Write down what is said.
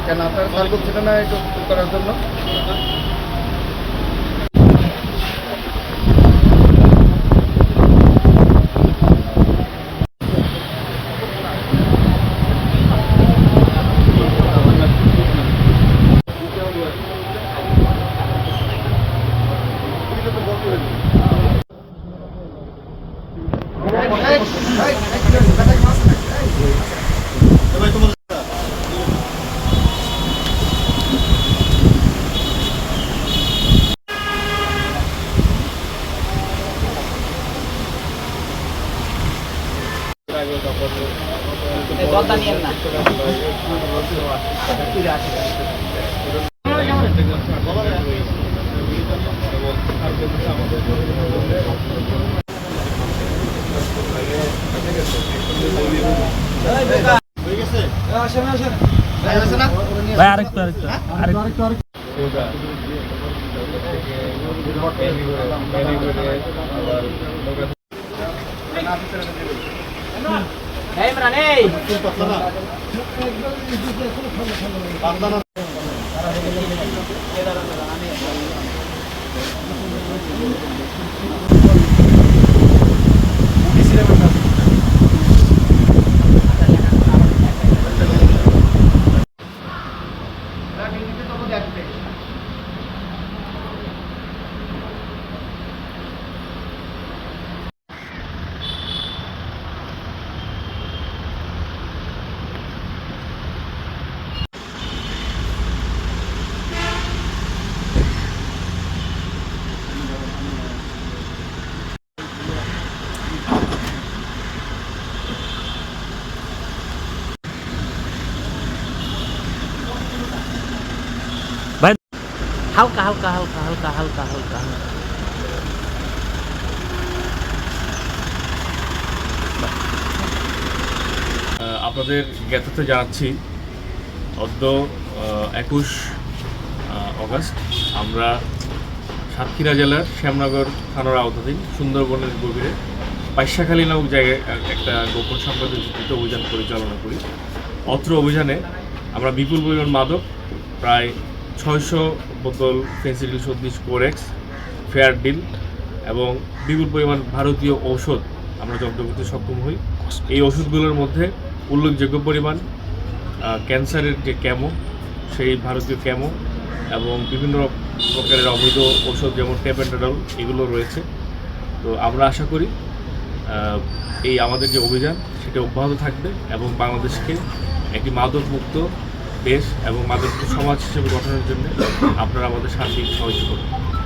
কেন আপনারা স্যার বলছিল না একটু করার জন্য? জলটা নিয়েন না। ভাই আরেকটু এই ইমরান এই হালকা হালকা হালকা হালকা হালকা হালকা আপনাদের জ্ঞাততে জানাচ্ছি অদ্য 21 অগাস্ট আমরা সাতক্ষীরা জেলার শ্যামনগর থানার আওতাধীন সুন্দরবনের গভীরে পাইসাখালী নামক জায়গায় একটা গোপন সম্পদের ভিত্তিতে অভিযান পরিচালনা করি। অত্র অভিযানে আমরা বিপুল পরিমাণ মাদক, প্রায় 600 বোতল ফেন্সিডিল সদৃশ কোরেক্স, ফেয়ার ডিল এবং বিপুল পরিমাণ ভারতীয় ঔষধ আমরা জব্দ করতে সক্ষম হই। এই ওষুধগুলোর মধ্যে উল্লেখযোগ্য পরিমাণ ক্যান্সারের যে ক্যামো, সেই ভারতীয় ক্যামো এবং বিভিন্ন প্রকারের অবৈধ ঔষধ যেমন টেপেন্টাডল এগুলো রয়েছে। তো আমরা আশা করি এই আমাদের যে অভিযান সেটা অব্যাহত থাকবে এবং বাংলাদেশকে একটি মাদকমুক্ত দেশ এবং মাদকমুক্ত সমাজ হিসেবে গঠনের জন্য আপনারা আমাদের সার্বিক সাহায্য করবেন।